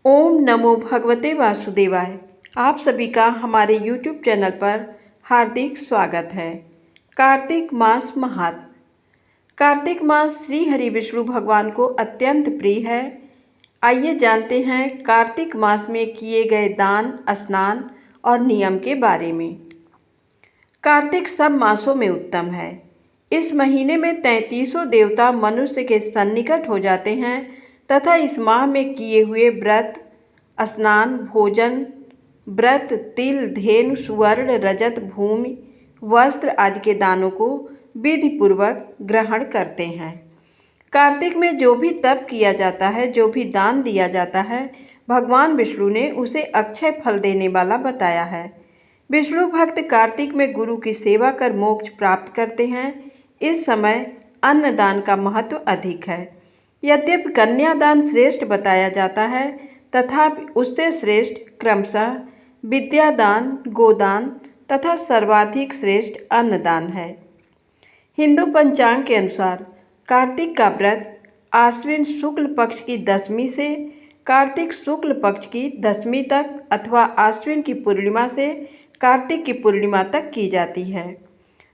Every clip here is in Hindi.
ओम नमो भगवते वासुदेवाय। आप सभी का हमारे YouTube चैनल पर हार्दिक स्वागत है। कार्तिक मास महात्म्य। कार्तिक मास श्री हरि विष्णु भगवान को अत्यंत प्रिय है। आइए जानते हैं कार्तिक मास में किए गए दान, स्नान और नियम के बारे में। कार्तिक सब मासों में उत्तम है। इस महीने में 33 देवता मनुष्य के सन्निकट हो जाते हैं तथा इस माह में किए हुए व्रत, स्नान, भोजन, व्रत, तिल, धेनु, सुवर्ण, रजत, भूमि, वस्त्र आदि के दानों को विधि पूर्वक ग्रहण करते हैं। कार्तिक में जो भी तप किया जाता है, जो भी दान दिया जाता है, भगवान विष्णु ने उसे अक्षय फल देने वाला बताया है। विष्णु भक्त कार्तिक में गुरु की सेवा कर मोक्ष प्राप्त करते हैं। इस समय अन्नदान का महत्व अधिक है। यद्यपि कन्यादान श्रेष्ठ बताया जाता है, तथापि उससे श्रेष्ठ क्रमशः विद्यादान, गोदान तथा सर्वाधिक श्रेष्ठ अन्नदान है। हिंदू पंचांग के अनुसार कार्तिक का व्रत आश्विन शुक्ल पक्ष की दशमी से कार्तिक शुक्ल पक्ष की दशमी तक अथवा आश्विन की पूर्णिमा से कार्तिक की पूर्णिमा तक की जाती है।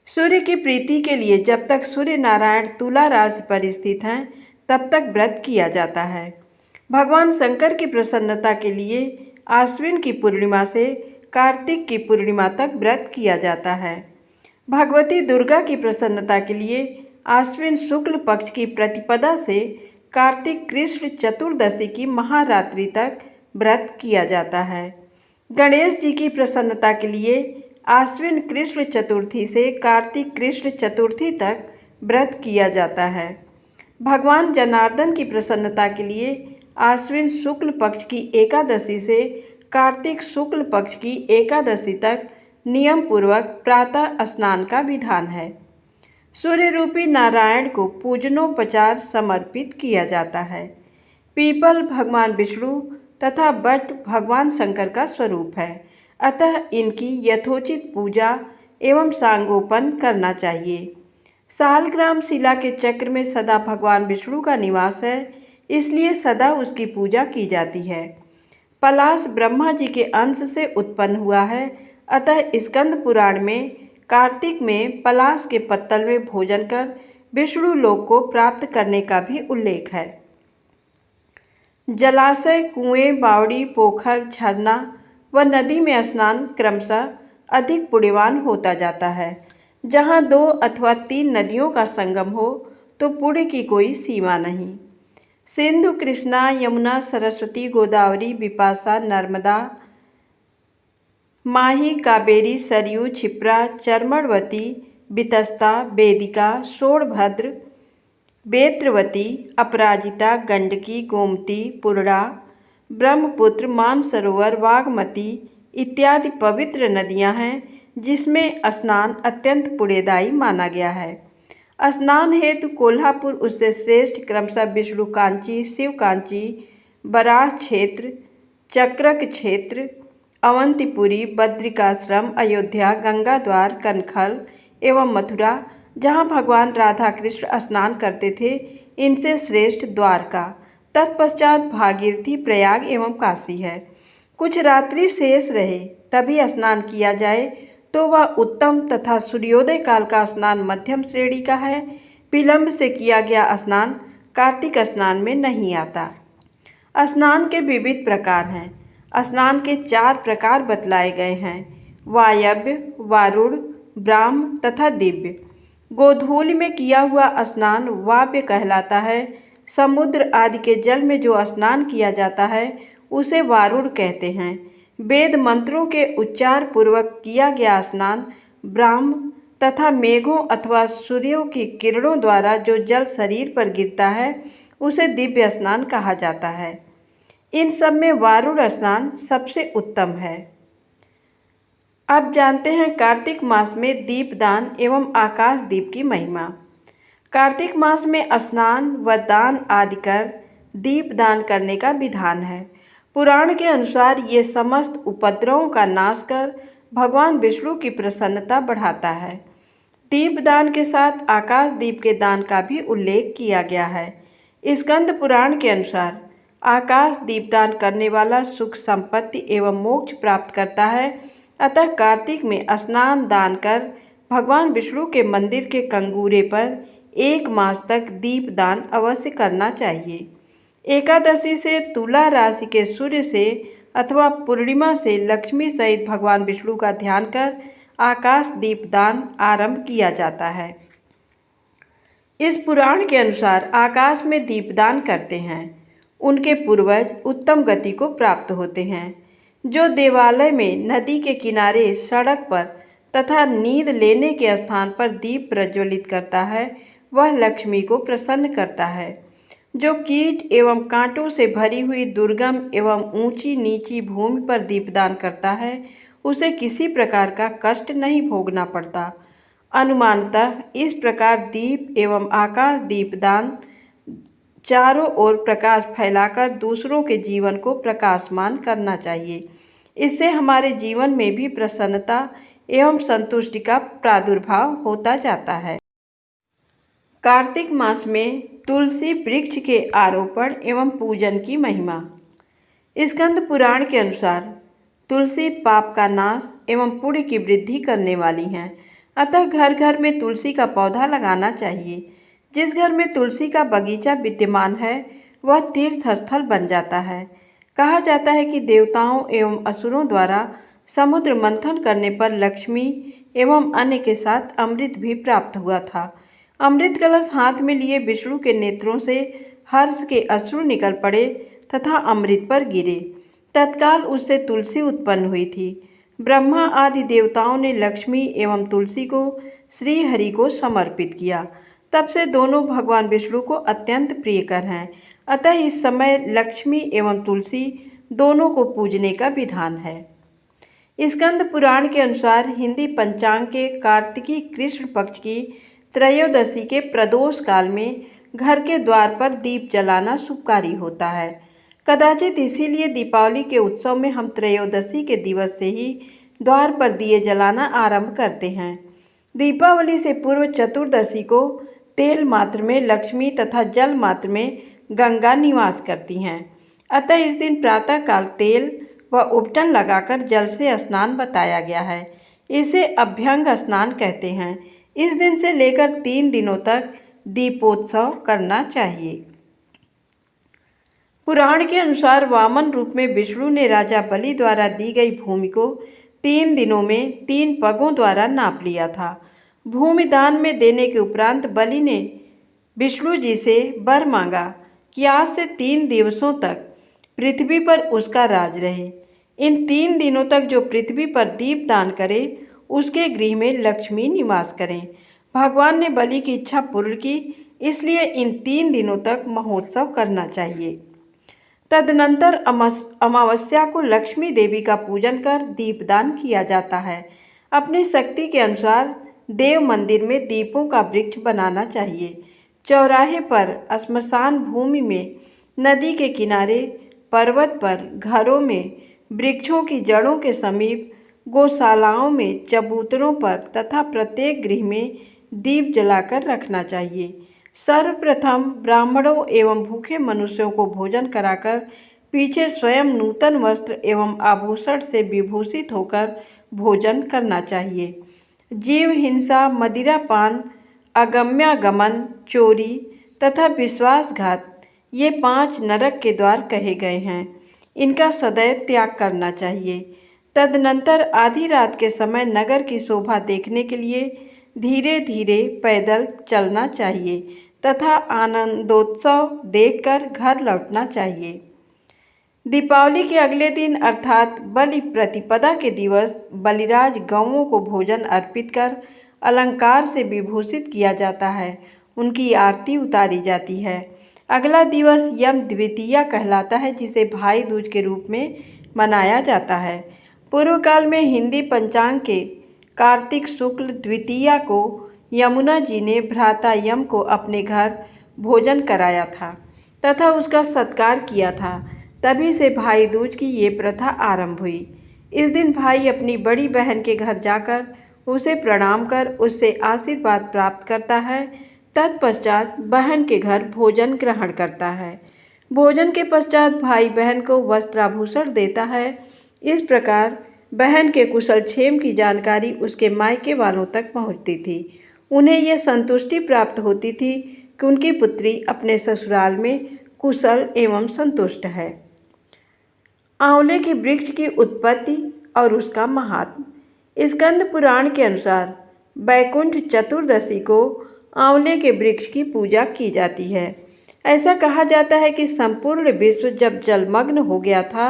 सूर्य की प्रीति के लिए जब तक सूर्य नारायण तुला राशि पर स्थित हैं, तब तक व्रत किया जाता है। भगवान शंकर की प्रसन्नता के लिए आश्विन की पूर्णिमा से कार्तिक की पूर्णिमा तक व्रत किया जाता है। भगवती दुर्गा की प्रसन्नता के लिए आश्विन शुक्ल पक्ष की प्रतिपदा से कार्तिक कृष्ण चतुर्दशी की महारात्रि तक व्रत किया जाता है। गणेश जी की प्रसन्नता के लिए आश्विन कृष्ण चतुर्थी से कार्तिक कृष्ण चतुर्थी तक व्रत किया जाता है। भगवान जनार्दन की प्रसन्नता के लिए आश्विन शुक्ल पक्ष की एकादशी से कार्तिक शुक्ल पक्ष की एकादशी तक नियम पूर्वक प्रातः स्नान का विधान है। सूर्य रूपी नारायण को पूजनोपचार समर्पित किया जाता है। पीपल भगवान विष्णु तथा बट भगवान शंकर का स्वरूप है, अतः इनकी यथोचित पूजा एवं सांगोपन करना चाहिए। सालग्राम शिला के चक्र में सदा भगवान विष्णु का निवास है, इसलिए सदा उसकी पूजा की जाती है। पलाश ब्रह्मा जी के अंश से उत्पन्न हुआ है, अतः स्कंद पुराण में कार्तिक में पलाश के पत्तल में भोजन कर विष्णु लोक को प्राप्त करने का भी उल्लेख है। जलाशय, कुएं, बावड़ी, पोखर, झरना व नदी में स्नान क्रमशः अधिक पुण्यवान होता जाता है। जहाँ 2 अथवा 3 नदियों का संगम हो तो पुण्य की कोई सीमा नहीं। सिंधु, कृष्णा, यमुना, सरस्वती, गोदावरी, बिपाशा, नर्मदा, माही, कावेरी, सरयू, क्षिप्रा, चर्मणवती, बितस्ता, वेदिका, सोनभद्र, बेत्रवती, अपराजिता, गंडकी, गोमती, पूर्णा, ब्रह्मपुत्र, मानसरोवर, बागमती इत्यादि पवित्र नदियां हैं, जिसमें स्नान अत्यंत पुण्यदायी माना गया है। स्नान हेतु कोल्हापुर उससे श्रेष्ठ क्रमशः विष्णु कांची, शिव कांची, बराह क्षेत्र, चक्रक क्षेत्र, अवंतीपुरी, बद्रिकाश्रम, अयोध्या, गंगा द्वार, कनखल एवं मथुरा, जहाँ भगवान राधा कृष्ण स्नान करते थे, इनसे श्रेष्ठ द्वारका, तत्पश्चात भागीरथी, प्रयाग एवं काशी है। कुछ रात्रि शेष रहे तभी स्नान किया जाए तो वह उत्तम तथा सूर्योदय काल का स्नान मध्यम श्रेणी का है। विलंब से किया गया स्नान कार्तिक स्नान में नहीं आता। स्नान के विविध प्रकार हैं। स्नान के 4 प्रकार बतलाए गए हैं: वायव्य, वारुण, ब्राह्म तथा दिव्य। गोधूलि में किया हुआ स्नान वाव्य कहलाता है। समुद्र आदि के जल में जो स्नान किया जाता है उसे वारुण कहते हैं। वेद मंत्रों के उच्चार पूर्वक किया गया स्नान ब्राह्म तथा मेघों अथवा सूर्यों की किरणों द्वारा जो जल शरीर पर गिरता है उसे दिव्य स्नान कहा जाता है। इन सब में वारुण स्नान सबसे उत्तम है। अब जानते हैं कार्तिक मास में दीपदान एवं आकाश दीप की महिमा। कार्तिक मास में स्नान व दान आदि कर दीपदान करने का विधान है। पुराण के अनुसार ये समस्त उपद्रवों का नाश कर भगवान विष्णु की प्रसन्नता बढ़ाता है। दीपदान के साथ आकाश दीप के दान का भी उल्लेख किया गया है। स्कंद पुराण के अनुसार आकाश दीपदान करने वाला सुख संपत्ति एवं मोक्ष प्राप्त करता है। अतः कार्तिक में स्नान दान कर भगवान विष्णु के मंदिर के कंगूरे पर 1 मास तक दीपदान अवश्य करना चाहिए। एकादशी से तुला राशि के सूर्य से अथवा पूर्णिमा से लक्ष्मी सहित भगवान विष्णु का ध्यान कर आकाश दीपदान आरंभ किया जाता है। इस पुराण के अनुसार आकाश में दीपदान करते हैं उनके पूर्वज उत्तम गति को प्राप्त होते हैं। जो देवालय में, नदी के किनारे, सड़क पर तथा नींद लेने के स्थान पर दीप प्रज्वलित करता है वह लक्ष्मी को प्रसन्न करता है। जो कीट एवं कांटों से भरी हुई दुर्गम एवं ऊंची नीची भूमि पर दीपदान करता है उसे किसी प्रकार का कष्ट नहीं भोगना पड़ता। अनुमानतः इस प्रकार दीप एवं आकाश दीपदान चारों ओर प्रकाश फैलाकर दूसरों के जीवन को प्रकाशमान करना चाहिए। इससे हमारे जीवन में भी प्रसन्नता एवं संतुष्टि का प्रादुर्भाव होता जाता है। कार्तिक मास में तुलसी वृक्ष के आरोपण एवं पूजन की महिमा। स्कंद पुराण के अनुसार तुलसी पाप का नाश एवं पुण्य की वृद्धि करने वाली हैं। अतः घर घर में तुलसी का पौधा लगाना चाहिए। जिस घर में तुलसी का बगीचा विद्यमान है वह तीर्थ स्थल बन जाता है। कहा जाता है कि देवताओं एवं असुरों द्वारा समुद्र मंथन करने पर लक्ष्मी एवं अन्य के साथ अमृत भी प्राप्त हुआ था। अमृत कलश हाथ में लिए विष्णु के नेत्रों से हर्ष के अश्रु निकल पड़े तथा अमृत पर गिरे। तत्काल उससे तुलसी उत्पन्न हुई थी। ब्रह्मा आदि देवताओं ने लक्ष्मी एवं तुलसी को श्री हरि को समर्पित किया। तब से दोनों भगवान विष्णु को अत्यंत प्रियकर हैं। अतः इस समय लक्ष्मी एवं तुलसी दोनों को पूजने का विधान है। स्कंद पुराण के अनुसार हिंदी पंचांग के कार्तिकी कृष्ण पक्ष की त्रयोदशी के प्रदोष काल में घर के द्वार पर दीप जलाना शुभकारी होता है। कदाचित इसीलिए दीपावली के उत्सव में हम त्रयोदशी के दिवस से ही द्वार पर दिए जलाना आरंभ करते हैं। दीपावली से पूर्व चतुर्दशी को तेल मात्र में लक्ष्मी तथा जल मात्र में गंगा निवास करती हैं। अतः इस दिन प्रातःकाल तेल व उपटन लगाकर जल से स्नान बताया गया है। इसे अभ्यंग स्नान कहते हैं। इस दिन से लेकर 3 दिनों तक दीपोत्सव करना चाहिए। पुराण के अनुसार वामन रूप में विष्णु ने राजा बलि द्वारा दी गई भूमि को 3 दिनों में 3 पगों द्वारा नाप लिया था। भूमि दान में देने के उपरांत बलि ने विष्णु जी से वर मांगा कि आज से 3 दिवसों तक पृथ्वी पर उसका राज रहे। इन 3 दिनों तक जो पृथ्वी पर दीप दान करे उसके गृह में लक्ष्मी निवास करें। भगवान ने बलि की इच्छा पूर्ण की, इसलिए इन 3 दिनों तक महोत्सव करना चाहिए। तदनंतर अमावस्या को लक्ष्मी देवी का पूजन कर दीपदान किया जाता है। अपनी शक्ति के अनुसार देव मंदिर में दीपों का वृक्ष बनाना चाहिए। चौराहे पर, श्मशान भूमि में, नदी के किनारे, पर्वत पर, घरों में, वृक्षों की जड़ों के समीप, गौशालाओं में, चबूतरों पर तथा प्रत्येक गृह में दीप जलाकर रखना चाहिए। सर्वप्रथम ब्राह्मणों एवं भूखे मनुष्यों को भोजन कराकर पीछे स्वयं नूतन वस्त्र एवं आभूषण से विभूषित होकर भोजन करना चाहिए। जीव हिंसा, मदिरापान, अगम्यागमन, चोरी तथा विश्वासघात ये 5 नरक के द्वार कहे गए हैं। इनका सदैव त्याग करना चाहिए। तदनंतर आधी रात के समय नगर की शोभा देखने के लिए धीरे धीरे पैदल चलना चाहिए तथा आनंदोत्सव देखकर घर लौटना चाहिए। दीपावली के अगले दिन अर्थात बलि प्रतिपदा के दिवस बलिराज गौओं को भोजन अर्पित कर अलंकार से विभूषित किया जाता है। उनकी आरती उतारी जाती है। अगला दिवस यम द्वितीया कहलाता है, जिसे भाई दूज के रूप में मनाया जाता है। पूर्व काल में हिंदी पंचांग के कार्तिक शुक्ल द्वितीया को यमुना जी ने भ्राता यम को अपने घर भोजन कराया था तथा उसका सत्कार किया था। तभी से भाई दूज की ये प्रथा आरंभ हुई। इस दिन भाई अपनी बड़ी बहन के घर जाकर उसे प्रणाम कर उससे आशीर्वाद प्राप्त करता है। तत्पश्चात बहन के घर भोजन ग्रहण करता है। भोजन के पश्चात भाई बहन को वस्त्राभूषण देता है। इस प्रकार बहन के कुशल क्षेम की जानकारी उसके मायके वालों तक पहुंचती थी। उन्हें यह संतुष्टि प्राप्त होती थी कि उनकी पुत्री अपने ससुराल में कुशल एवं संतुष्ट है। आंवले के वृक्ष की उत्पत्ति और उसका महात्म। स्कंद पुराण के अनुसार वैकुंठ चतुर्दशी को आंवले के वृक्ष की पूजा की जाती है। ऐसा कहा जाता है कि संपूर्ण विश्व जब जलमग्न हो गया था,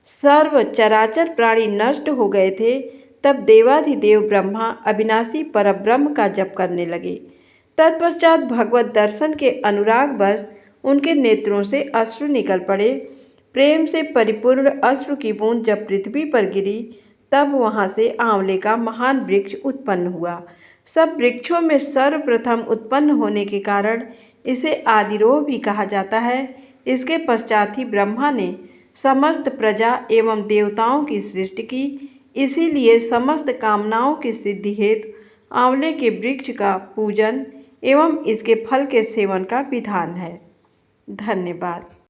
सर्व चराचर प्राणी नष्ट हो गए थे, तब देवाधिदेव ब्रह्मा अविनाशी परब्रह्म का जप करने लगे। तत्पश्चात भगवत दर्शन के अनुरागवश उनके नेत्रों से अश्रु निकल पड़े। प्रेम से परिपूर्ण अश्रु की बूंद जब पृथ्वी पर गिरी, तब वहाँ से आंवले का महान वृक्ष उत्पन्न हुआ। सब वृक्षों में सर्वप्रथम उत्पन्न होने के कारण इसे आदिरोह भी कहा जाता है। इसके पश्चात ही ब्रह्मा ने समस्त प्रजा एवं देवताओं की सृष्टि की। इसीलिए समस्त कामनाओं की सिद्धि हेतु आंवले के वृक्ष का पूजन एवं इसके फल के सेवन का विधान है। धन्यवाद।